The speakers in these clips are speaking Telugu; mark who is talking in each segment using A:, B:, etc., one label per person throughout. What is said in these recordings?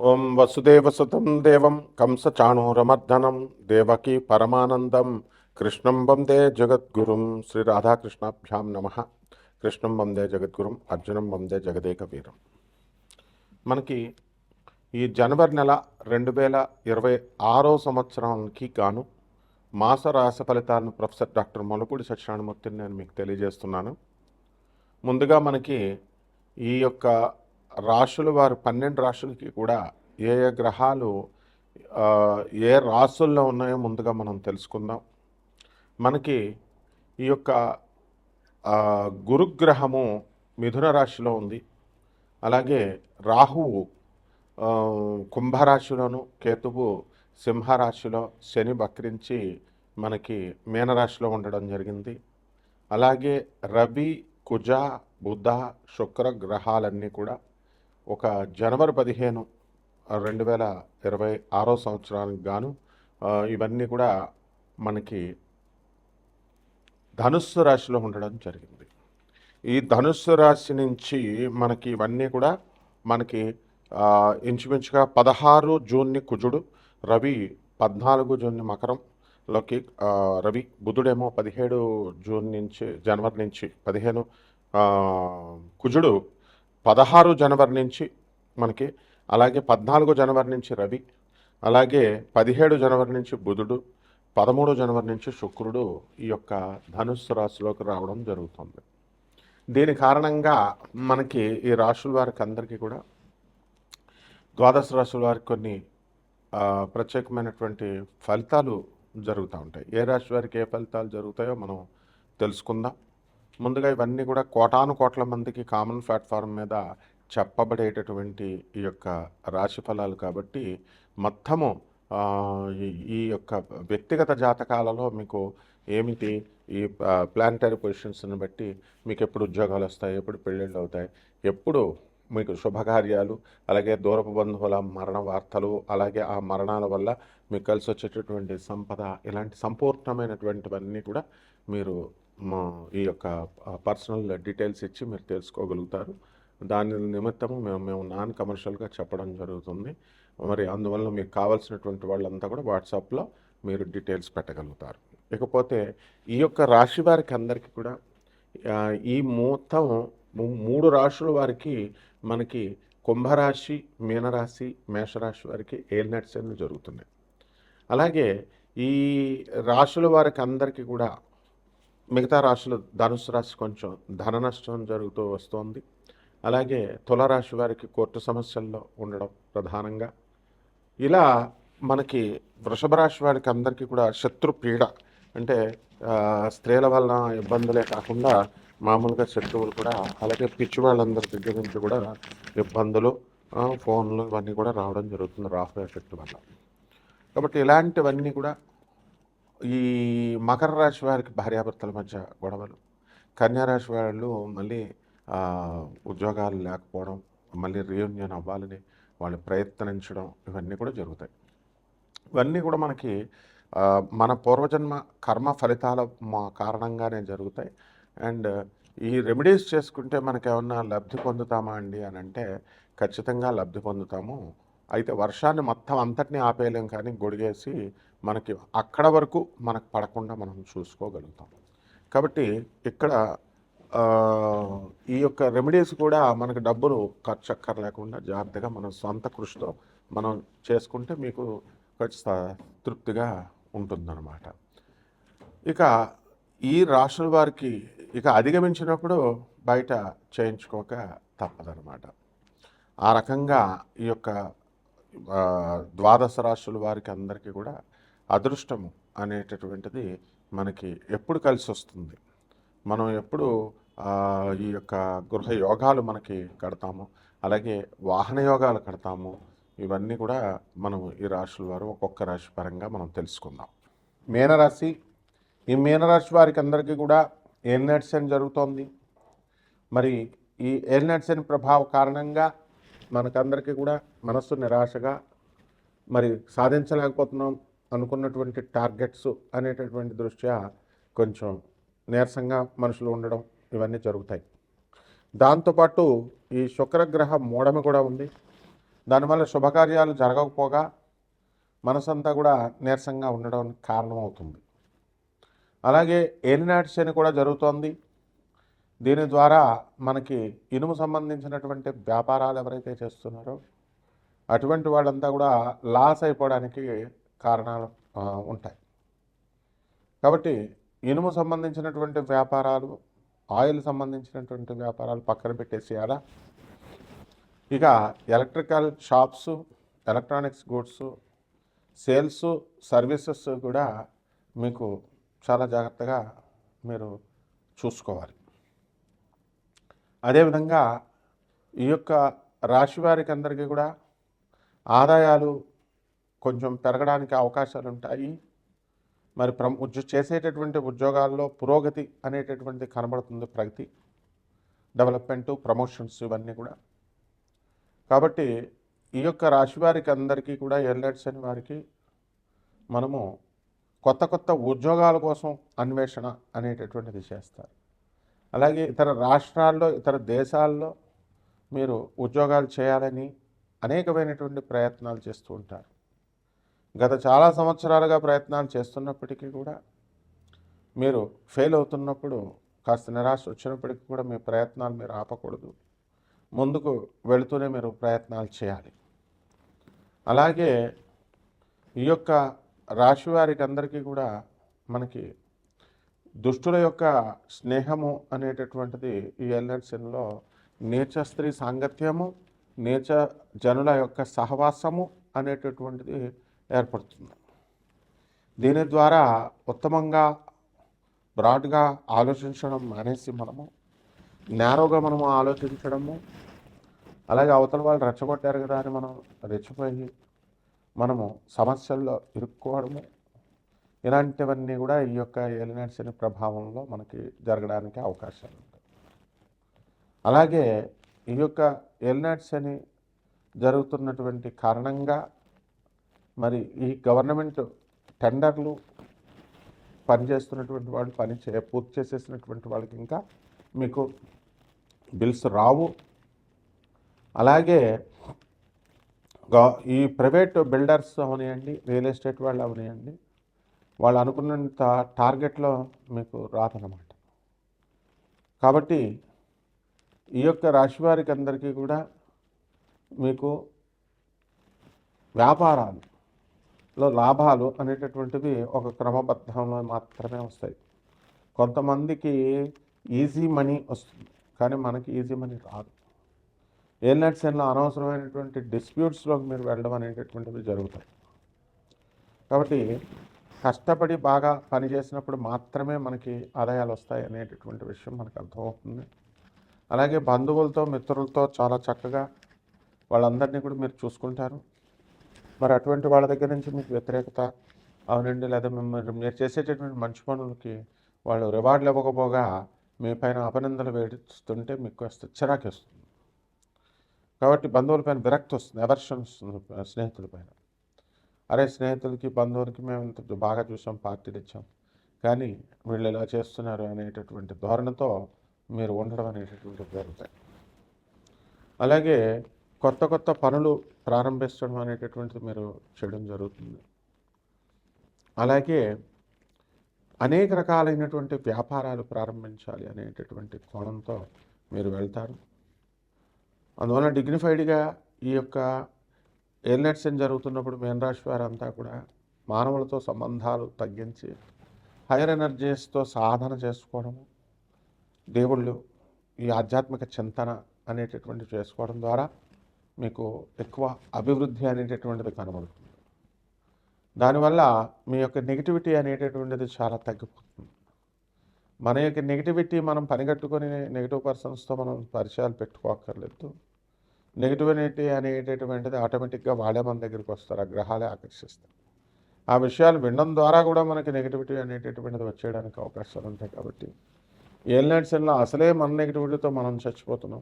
A: ఓం వసుదేవసుతం దేవం కంసచాణూరమర్దనం దేవకీ పరమానందం కృష్ణం వందే జగద్గురుం శ్రీ రాధాకృష్ణాభ్యాం నమ. కృష్ణం వందే జగద్గురుం, అర్జునం వందే జగదేక వీరం. మనకి ఈ జనవరి నెల 2026 సంవత్సరానికి గాను మాస రాశి ఫలితాలను ప్రొఫెసర్ డాక్టర్ మొలపూడి సత్యనారాయణమూర్తిని నేను మీకు తెలియజేస్తున్నాను. ముందుగా మనకి ఈ యొక్క రాశుల వారు 12 రాశులకి కూడా ఏ ఏ గ్రహాలు ఏ రాశుల్లో ఉన్నాయో ముందుగా మనం తెలుసుకుందాం. మనకి ఈ యొక్క గురుగ్రహము మిథున రాశిలో ఉంది. అలాగే రాహువు కుంభరాశిలోను, కేతువు సింహరాశిలో, శని వక్రించి మనకి మీనరాశిలో ఉండడం జరిగింది. అలాగే రవి, కుజ, బుధ, శుక్ర గ్రహాలన్నీ కూడా ఒక జనవరి 15, 2026 సంవత్సరానికి గాను ఇవన్నీ కూడా మనకి ధనుస్సు రాశిలో ఉండడం జరిగింది. ఈ ధనుస్సు రాశి నుంచి మనకి ఇవన్నీ కూడా మనకి ఇంచుమించుగా 16 జూన్ని కుజుడు, రవి 14 జూన్ని మకరంలోకి రవి, బుధుడేమో 17 జూన్ నుంచి జనవరి నుంచి 15, కుజుడు 16 జనవరి నుంచి మనకి, అలాగే 14 జనవరి నుంచి రవి, అలాగే 17 జనవరి నుంచి బుధుడు, 13 జనవరి నుంచి శుక్రుడు ఈ యొక్క ధనుస్సు రాశిలోకి రావడం జరుగుతుంది. దీని కారణంగా మనకి ఈ రాశుల వారికి అందరికీ కూడా ద్వాదశ రాశుల వారికి కొన్ని ప్రత్యేకమైనటువంటి ఫలితాలు జరుగుతూ ఉంటాయి. ఏ రాశి వారికి ఏ ఫలితాలు జరుగుతాయో మనం తెలుసుకుందాం. ముందుగా ఇవన్నీ కూడా కోటాను కోట్ల మందికి కామన్ ప్లాట్ఫామ్ మీద చెప్పబడేటటువంటి ఈ యొక్క రాశి ఫలాలు కాబట్టి మొత్తము ఈ యొక్క వ్యక్తిగత జాతకాలలో మీకు ఏమిటి ఈ ప్లానటరీ పొజిషన్స్ని బట్టి మీకు ఎప్పుడు ఉద్యోగాలు వస్తాయి, ఎప్పుడు పెళ్ళిళ్ళు అవుతాయి, ఎప్పుడు మీకు శుభకార్యాలు, అలాగే దూరపు బంధువుల మరణ వార్తలు, అలాగే ఆ మరణాల వల్ల మీకు కలిసి వచ్చేటటువంటి సంపద, ఇలాంటి సంపూర్ణమైనటువంటివన్నీ కూడా మీరు ఈ యొక్క పర్సనల్ డీటెయిల్స్ ఇచ్చి మీరు తెలుసుకోగలుగుతారు. దాని నిమిత్తము మేము నాన్ కమర్షియల్గా చెప్పడం జరుగుతుంది. మరి అందువల్ల మీకు కావాల్సినటువంటి వాళ్ళంతా కూడా వాట్సాప్లో మీరు డీటెయిల్స్ పెట్టగలుగుతారు. ఇకపోతే ఈ యొక్క రాశి వారికి అందరికీ కూడా ఈ మొత్తం 3 రాశుల వారికి మనకి కుంభరాశి, మీనరాశి, మేషరాశి వారికి ఏలినాటి శనులు జరుగుతున్నాయి. అలాగే ఈ రాశుల వారికి అందరికీ కూడా మిగతా రాశులు, ధనుసు రాశి కొంచెం ధన నష్టం జరుగుతూ వస్తోంది. అలాగే తులారాశి వారికి కోర్టు సమస్యల్లో ఉండడం ప్రధానంగా. ఇలా మనకి వృషభ రాశి వారికి అందరికీ కూడా శత్రు పీడ, అంటే స్త్రీల వలన ఇబ్బందులే కాకుండా మామూలుగా శత్రువులు కూడా, అలాగే పిచ్చి వాళ్ళందరి దగ్గర నుంచి కూడా ఇబ్బందులు, ఫోన్లు ఇవన్నీ కూడా రావడం జరుగుతుంది రాహు ఎఫెక్ట్ వల్ల. కాబట్టి ఇలాంటివన్నీ కూడా ఈ మకర రాశి వారికి భార్యాభర్తల మధ్య గొడవలు, కన్యారాశి వాళ్ళు మళ్ళీ ఉద్యోగాలు లేకపోవడం, మళ్ళీ రీయూనియన్ అవ్వాలని వాళ్ళు ప్రయత్నించడం, ఇవన్నీ కూడా జరుగుతాయి. ఇవన్నీ కూడా మనకి మన పూర్వజన్మ కర్మ ఫలితాల కారణంగానే జరుగుతాయి. అండ్ ఈ రెమెడీస్ చేసుకుంటే మనకి ఏమన్నా లబ్ధి పొందుతామా అండి అని అంటే ఖచ్చితంగా లబ్ధి పొందుతాము. అయితే వర్షాన్ని మొత్తం అంతటినీ ఆపేయలేం, కానీ గొడిగేసి మనకి అక్కడ వరకు మనకు పడకుండా మనం చూసుకోగలుగుతాం. కాబట్టి ఇక్కడ ఈ యొక్క రెమెడీస్ కూడా మనకు డబ్బులు ఖర్చు అక్కర్లేకుండా జాగ్రత్తగా మనం సొంత కృషితో మనం చేసుకుంటే మీకు ఖచ్చితంగా తృప్తిగా ఉంటుందన్నమాట. ఇక ఈ రాశుల వారికి ఇక అధిగమించినప్పుడు బయట చేయించుకోక తప్పదనమాట. ఆ రకంగా ఈ యొక్క ద్వాదశ రాశుల వారికి అందరికీ కూడా అదృష్టము అనేటటువంటిది మనకి ఎప్పుడు కలిసి వస్తుంది, మనం ఎప్పుడు ఈ యొక్క గృహ యోగాలు మనకి కడతాము, అలాగే వాహన యోగాలు కడతాము, ఇవన్నీ కూడా మనం ఈ రాశుల వారు ఒక్కొక్క రాశి పరంగా మనం తెలుసుకుందాం. మీనరాశి, ఈ మీనరాశి వారికి అందరికీ కూడా ఏలినాటి శని జరుగుతోంది. మరి ఈ ఏలినాటి శని ప్రభావ కారణంగా మనకందరికీ కూడా మనస్సు నిరాశగా, మరి సాధించలేకపోతున్నాం అనుకున్నటువంటి టార్గెట్స్ అనేటటువంటి దృష్ట్యా కొంచెం నీరసంగా మనుషులు ఉండడం, ఇవన్నీ జరుగుతాయి. దాంతోపాటు ఈ శుక్రగ్రహ మూఢమి కూడా ఉంది. దానివల్ల శుభకార్యాలు జరగకపోగా మనసంతా కూడా నీరసంగా ఉండడం కారణమవుతుంది. అలాగే ఏలినాటి శని కూడా జరుగుతోంది. దీని ద్వారా మనకి ఇనుము సంబంధించినటువంటి వ్యాపారాలు ఎవరైతే చేస్తున్నారో అటువంటి వాళ్ళంతా కూడా లాస్ అయిపోవడానికి కారణాలు ఉంటాయి. కాబట్టి ఇనుము సంబంధించినటువంటి వ్యాపారాలు, ఆయిల్ సంబంధించినటువంటి వ్యాపారాలు పక్కన పెట్టేసేయాలా. ఇక electrical shops, electronics goods, sales, services కూడా మీకు చాలా జాగ్రత్తగా మీరు చూసుకోవాలి. అదేవిధంగా ఈ యొక్క రాశి వారికి అందరికీ కూడా ఆదాయాలు కొంచెం పెరగడానికి అవకాశాలు ఉంటాయి. మరి చేసేటటువంటి ఉద్యోగాల్లో పురోగతి అనేటటువంటి కనబడుతుంది, ప్రగతి, డెవలప్మెంటు, ప్రమోషన్స్ ఇవన్నీ కూడా. కాబట్టి ఈ యొక్క రాశి వారికి అందరికీ కూడా ఏలినాటి శని వారికి మనము కొత్త కొత్త ఉద్యోగాల కోసం అన్వేషణ అనేటటువంటిది చేస్తారు. అలాగే ఇతర రాష్ట్రాల్లో, ఇతర దేశాల్లో మీరు ఉద్యోగాలు చేయాలని అనేకమైనటువంటి ప్రయత్నాలు చేస్తూ ఉంటారు. గత చాలా సంవత్సరాలుగా ప్రయత్నాలు చేస్తున్నప్పటికీ కూడా మీరు ఫెయిల్ అవుతున్నప్పుడు, కాస్త నిరాశ వచ్చినప్పటికీ కూడా మీ ప్రయత్నాలు మీరు ఆపకూడదు. ముందుకు వెళుతూనే మీరు ప్రయత్నాలు చేయాలి. అలాగే ఈ యొక్క రాశి వారికి అందరికీ కూడా మనకి దుష్టుల యొక్క స్నేహము అనేటటువంటిది ఈ ఏలినాటి శనిలో నీచ స్త్రీ సాంగత్యము, నీచ జనుల యొక్క సహవాసము అనేటటువంటిది ఏర్పడుతుంది. దీని ద్వారా ఉత్తమంగా బ్రాడ్గా ఆలోచించడం మానేసి మనము నేరోగా మనము ఆలోచించడము, అలాగే అవతల వాళ్ళు రెచ్చగొట్టారు కదా అని మనం రెచ్చిపోయి మనము సమస్యల్లో ఇరుక్కోవడము, ఇలాంటివన్నీ కూడా ఈ యొక్క ఏలినాటి శని ప్రభావంలో మనకి జరగడానికి అవకాశాలు ఉంటాయి. అలాగే ఈ యొక్క ఏలినాటి శని జరుగుతున్నటువంటి కారణంగా మరి ఈ గవర్నమెంట్ టెండర్లు పనిచేస్తున్నటువంటి వాళ్ళు పూర్తి చేసేసినటువంటి వాళ్ళకి ఇంకా మీకు బిల్స్ రావు. అలాగే ఈ ప్రైవేట్ బిల్డర్స్ అవనియండి, రియల్ ఎస్టేట్ వాళ్ళు అవనియండి, వాళ్ళు అనుకున్నంత టార్గెట్లో మీకు రాదన్నమాట. కాబట్టి ఈ యొక్క రాశి వారికి అందరికీ కూడా మీకు వ్యాపారాలలో లాభాలు అనేటటువంటివి ఒక క్రమబద్ధంలో మాత్రమే వస్తాయి. కొంతమందికి ఈజీ మనీ వస్తుంది, కానీ మనకి ఈజీ మనీ రాదు. ఏలినాటి శనిలో అనవసరమైనటువంటి డిస్ప్యూట్స్లోకి మీరు వెళ్ళడం అనేటటువంటివి జరుగుతాయి. కాబట్టి కష్టపడి బాగా పనిచేసినప్పుడు మాత్రమే మనకి ఆదాయాలు వస్తాయి అనేటటువంటి విషయం మనకు అర్థమవుతుంది. అలాగే బంధువులతో, మిత్రులతో చాలా చక్కగా వాళ్ళందరినీ కూడా మీరు చూసుకుంటారు. మరి అటువంటి వాళ్ళ దగ్గర నుంచి మీకు వ్యతిరేకత అవునండి, లేదా మీరు చేసేటటువంటి మంచి పనులకి వాళ్ళు రివార్డులు ఇవ్వకపోగా మీ పైన అపనిందలు వేస్తుంటే మీకు కాస్త చిరాకు వస్తుంది. కాబట్టి బంధువులపైన విరక్తి వస్తుంది, ఎవర్షన్ వస్తుంది స్నేహితుల పైన. అరే, స్నేహితులకి బంధువులకి మేము ఇంత బాగా చూసాం, పార్టీలు ఇచ్చాం, కానీ వీళ్ళు ఇలా చేస్తున్నారు అనేటటువంటి ధోరణితో మీరు ఉండడం అనేటటువంటి జరుగుతాయి. అలాగే కొత్త కొత్త పనులు ప్రారంభించడం అనేటటువంటిది మీరు చేయడం జరుగుతుంది. అలాగే అనేక రకాలైనటువంటి వ్యాపారాలు ప్రారంభించాలి అనేటటువంటి కోణంతో మీరు వెళ్తారు. అందువల్ల డిగ్నిఫైడ్గా ఈ యొక్క ఏలినాటి శని జరుగుతున్నప్పుడు మీనరాశి వారంతా కూడా మానవులతో సంబంధాలు తగ్గించి హైయర్ ఎనర్జీస్తో సాధన చేసుకోవడము, దేవుళ్ళు, ఈ ఆధ్యాత్మిక చింతన అనేటటువంటి చేసుకోవడం ద్వారా మీకు ఎక్కువ అభివృద్ధి అనేటటువంటిది కనబడుతుంది. దానివల్ల మీ యొక్క నెగిటివిటీ అనేటటువంటిది చాలా తగ్గిపోతుంది. మన యొక్క నెగిటివిటీ మనం పనిగట్టుకొని నెగిటివ్ పర్సన్స్తో మనం పరిచయాలు పెట్టుకోక్కర్లేదు. నెగిటివిటీ అనేటటువంటిది ఆటోమేటిక్గా వాళ్ళే మన దగ్గరికి వస్తారు, ఆ గ్రహాలే ఆకర్షిస్తారు. ఆ విషయాలు వినడం ద్వారా కూడా మనకి నెగిటివిటీ అనేటటువంటిది వచ్చేయడానికి అవకాశాలు ఉంటాయి. కాబట్టి ఏలినాటి శనిలో అసలే మన నెగిటివిటీతో మనం చచ్చిపోతున్నాం,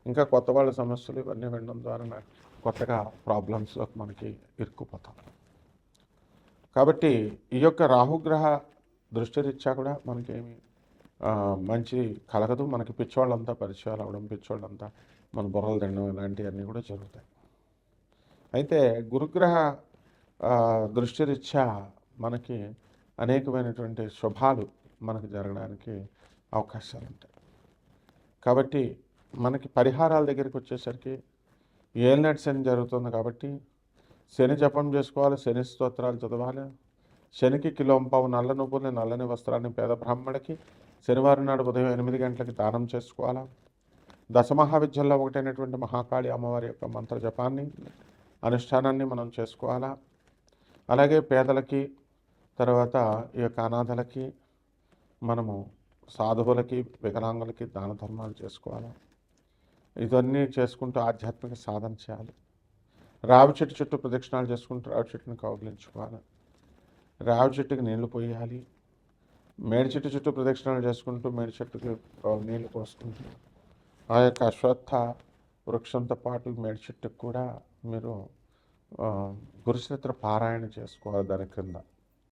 A: ఇంకా కొత్త వాళ్ళ సమస్యలు ఇవన్నీ వినడం ద్వారా కొత్తగా ప్రాబ్లమ్స్లోకి మనకి ఇరుక్కుపోతాం. కాబట్టి ఈ యొక్క రాహుగ్రహ దృష్టిరీత్యా కూడా మనకేమి మంచి కలగదు. మనకి పిచ్చోళ్ళంతా పరిచయాలు అవ్వడం, పిచ్చోళ్ళంతా మన బుర్రలు తినడం, ఇలాంటివన్నీ కూడా జరుగుతాయి. అయితే గురుగ్రహ దృష్టిరీత్యా మనకి అనేకమైనటువంటి శుభాలు మనకు జరగడానికి అవకాశాలు ఉంటాయి. కాబట్టి మనకి పరిహారాల దగ్గరికి వచ్చేసరికి ఏలినాటి శని జరుగుతుంది కాబట్టి శని జపం చేసుకోవాలి, శని స్తోత్రాలు చదవాలి. శనికి కిలోంపావు నల్ల నువ్వుల్ని, నల్లని వస్త్రాన్ని పేద బ్రాహ్మణుడికి శనివారం నాడు ఉదయం 8 గంటలకి దానం చేసుకోవాలా. దశమహావిద్యల్లో ఒకటైనటువంటి మహాకాళి అమ్మవారి యొక్క మంత్ర జపాన్ని, అనుష్ఠానాన్ని మనం చేసుకోవాలా. అలాగే పేదలకి, తర్వాత ఈ యొక్క అనాథలకి, మనము సాధువులకి, వికలాంగులకి దాన ధర్మాలు చేసుకోవాలి. ఇవన్నీ చేసుకుంటూ ఆధ్యాత్మిక సాధన చేయాలి. రావి చెట్టు చుట్టూ ప్రదక్షిణాలు చేసుకుంటూ రావి చెట్టుని కౌగిలించుకోవాలి. రావి చెట్టుకి నీళ్లు పోయాలి. మేడి చెట్టు చుట్టూ ప్రదక్షిణాలు చేసుకుంటూ మేడి చెట్టుకి నీళ్లు పోసుకుంటూ ఆ యొక్క అశ్వత్థ వృక్షంతో పాటు మేడి చెట్టుకు కూడా మీరు గురుచరిత్ర పారాయణ చేసుకోవాలి దాని క్రింద.